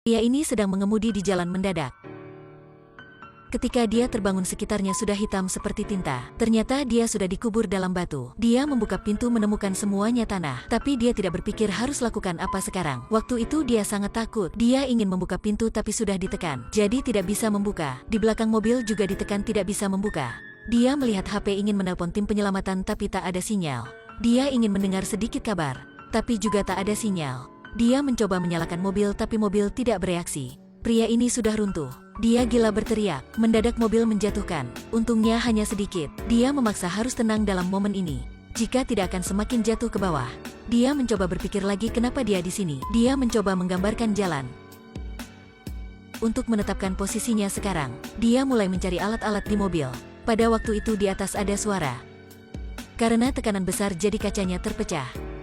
Pria ini sedang mengemudi di jalan mendadak. Ketika dia terbangun sekitarnya sudah hitam seperti tinta. Ternyata dia sudah dikubur dalam batu. Dia membuka pintu menemukan semuanya tanah. Tapi dia tidak berpikir harus lakukan apa sekarang. Waktu itu dia sangat takut. Dia ingin membuka pintu tapi sudah ditekan. Jadi tidak bisa membuka. Di belakang mobil juga ditekan tidak bisa membuka. Dia melihat HP ingin menelpon tim penyelamatan tapi tak ada sinyal. Dia ingin mendengar sedikit kabar. Tapi juga tak ada sinyal. Dia mencoba menyalakan mobil tapi mobil tidak bereaksi. Pria ini sudah runtuh. Dia gila berteriak. Mendadak mobil menjatuhkan. Untungnya hanya sedikit. Dia memaksa harus tenang dalam momen ini. Jika tidak akan semakin jatuh ke bawah. Dia mencoba berpikir lagi kenapa dia di sini. Dia mencoba menggambarkan jalan. Untuk menetapkan posisinya sekarang, dia mulai mencari alat-alat di mobil. Pada waktu itu di atas ada suara. Karena tekanan besar jadi kacanya terpecah.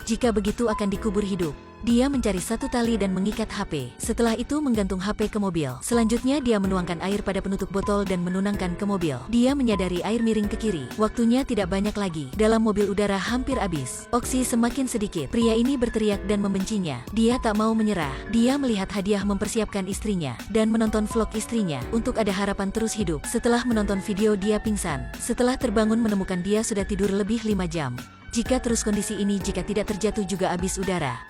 Jika begitu akan dikubur hidup. Dia mencari satu tali dan mengikat HP. Setelah itu menggantung HP ke mobil. Selanjutnya dia menuangkan air pada penutup botol dan menunangkan ke mobil. Dia menyadari air miring ke kiri. Waktunya tidak banyak lagi. Dalam mobil udara hampir habis. Oksi semakin sedikit. Pria ini berteriak dan membencinya. Dia tak mau menyerah. Dia melihat hadiah mempersiapkan istrinya. Dan menonton vlog istrinya. Untuk ada harapan terus hidup. Setelah menonton video dia pingsan. Setelah terbangun menemukan dia sudah tidur lebih 5 jam. Jika terus kondisi ini jika tidak terjatuh juga habis udara.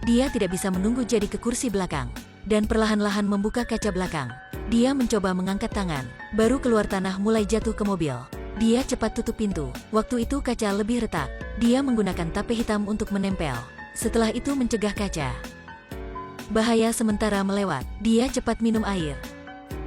Dia tidak bisa menunggu jadi ke kursi belakang. Dan perlahan-lahan membuka kaca belakang. Dia mencoba mengangkat tangan. Baru keluar tanah mulai jatuh ke mobil. Dia cepat tutup pintu. Waktu itu kaca lebih retak. Dia menggunakan tape hitam untuk menempel. Setelah itu mencegah kaca. Bahaya sementara melewat. Dia cepat minum air.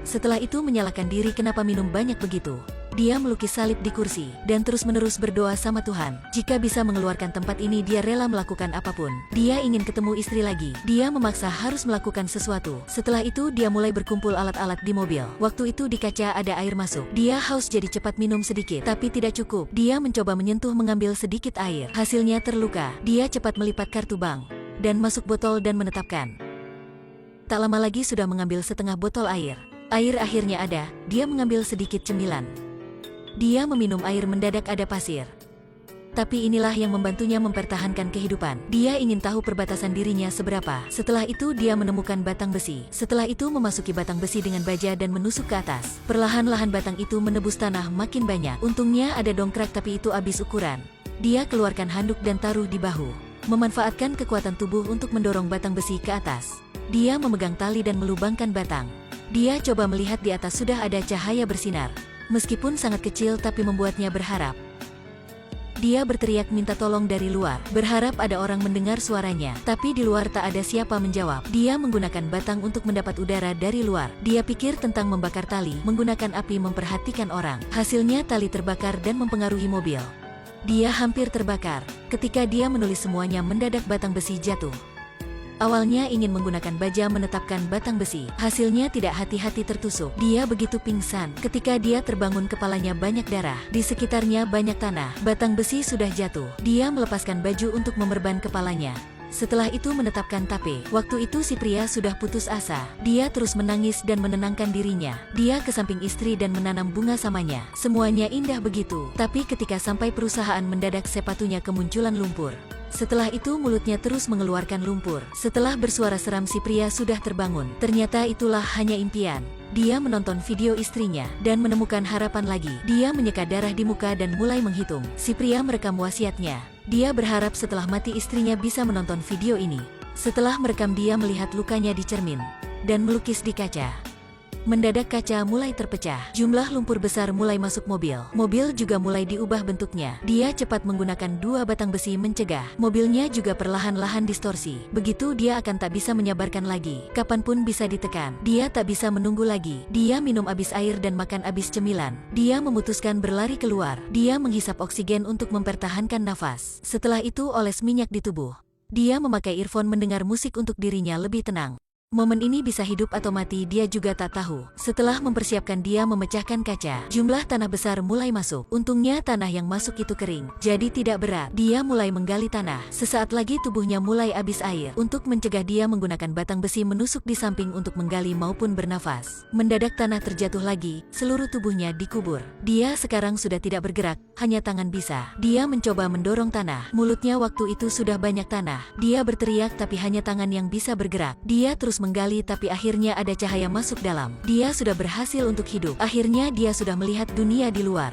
Setelah itu menyalahkan diri kenapa minum banyak begitu. Dia melukis salib di kursi, dan terus-menerus berdoa sama Tuhan. Jika bisa mengeluarkan tempat ini dia rela melakukan apapun. Dia ingin ketemu istri lagi. Dia memaksa harus melakukan sesuatu. Setelah itu dia mulai berkumpul alat-alat di mobil. Waktu itu di kaca ada air masuk. Dia haus jadi cepat minum sedikit, tapi tidak cukup. Dia mencoba menyentuh mengambil sedikit air. Hasilnya terluka. Dia cepat melipat kartu bank, dan masuk botol dan menetapkan. Tak lama lagi sudah mengambil setengah botol air. Air akhirnya ada. Dia mengambil sedikit cemilan. Dia meminum air mendadak ada pasir. Tapi inilah yang membantunya mempertahankan kehidupan. Dia ingin tahu perbatasan dirinya seberapa. Setelah itu dia menemukan batang besi. Setelah itu memasuki batang besi dengan baja dan menusuk ke atas. Perlahan-lahan batang itu menebus tanah makin banyak. Untungnya ada dongkrak tapi itu habis ukuran. Dia keluarkan handuk dan taruh di bahu. Memanfaatkan kekuatan tubuh untuk mendorong batang besi ke atas. Dia memegang tali dan melubangkan batang. Dia coba melihat di atas sudah ada cahaya bersinar. Meskipun sangat kecil tapi membuatnya berharap. Dia berteriak minta tolong dari luar, berharap ada orang mendengar suaranya. Tapi di luar tak ada siapa menjawab. Dia menggunakan batang untuk mendapat udara dari luar. Dia pikir tentang membakar tali, menggunakan api memperhatikan orang. Hasilnya tali terbakar dan mempengaruhi mobil. Dia hampir terbakar. Ketika dia menulis semuanya mendadak batang besi jatuh. Awalnya ingin menggunakan baja menetapkan batang besi. Hasilnya tidak hati-hati tertusuk. Dia begitu pingsan. Ketika dia terbangun kepalanya banyak darah. Di sekitarnya banyak tanah. Batang besi sudah jatuh. Dia melepaskan baju untuk memerban kepalanya. Setelah itu menetapkan tape. Waktu itu si pria sudah putus asa. Dia terus menangis dan menenangkan dirinya. Dia ke samping istri dan menanam bunga samanya. Semuanya indah begitu. Tapi ketika sampai perusahaan mendadak sepatunya kemunculan lumpur. Setelah itu mulutnya terus mengeluarkan lumpur. Setelah bersuara seram si pria sudah terbangun. Ternyata itulah hanya impian. Dia menonton video istrinya dan menemukan harapan lagi. Dia menyeka darah di muka dan mulai menghitung. Si pria merekam wasiatnya. Dia berharap setelah mati istrinya bisa menonton video ini. Setelah merekam dia melihat lukanya di cermin dan melukis di kaca. Mendadak kaca mulai terpecah. Jumlah lumpur besar mulai masuk mobil. Mobil juga mulai diubah bentuknya. Dia cepat menggunakan 2 batang besi mencegah. Mobilnya juga perlahan-lahan distorsi. Begitu dia akan tak bisa menyabarkan lagi. Kapanpun bisa ditekan. Dia tak bisa menunggu lagi. Dia minum habis air dan makan habis cemilan. Dia memutuskan berlari keluar. Dia menghisap oksigen untuk mempertahankan nafas. Setelah itu oles minyak di tubuh. Dia memakai earphone mendengar musik untuk dirinya lebih tenang. Momen ini bisa hidup atau mati, dia juga tak tahu. Setelah mempersiapkan, dia memecahkan kaca. Jumlah tanah besar mulai masuk. Untungnya tanah yang masuk itu kering, jadi tidak berat. Dia mulai menggali tanah. Sesaat lagi tubuhnya mulai habis air. Untuk mencegah, dia menggunakan batang besi menusuk di samping untuk menggali maupun bernafas. Mendadak tanah terjatuh lagi, seluruh tubuhnya dikubur. Dia sekarang sudah tidak bergerak, hanya tangan bisa. Dia mencoba mendorong tanah. Mulutnya waktu itu sudah banyak tanah. Dia berteriak tapi hanya tangan yang bisa bergerak. Dia terus menggali tapi akhirnya ada cahaya masuk dalam. Dia sudah berhasil untuk hidup. Akhirnya dia sudah melihat dunia di luar.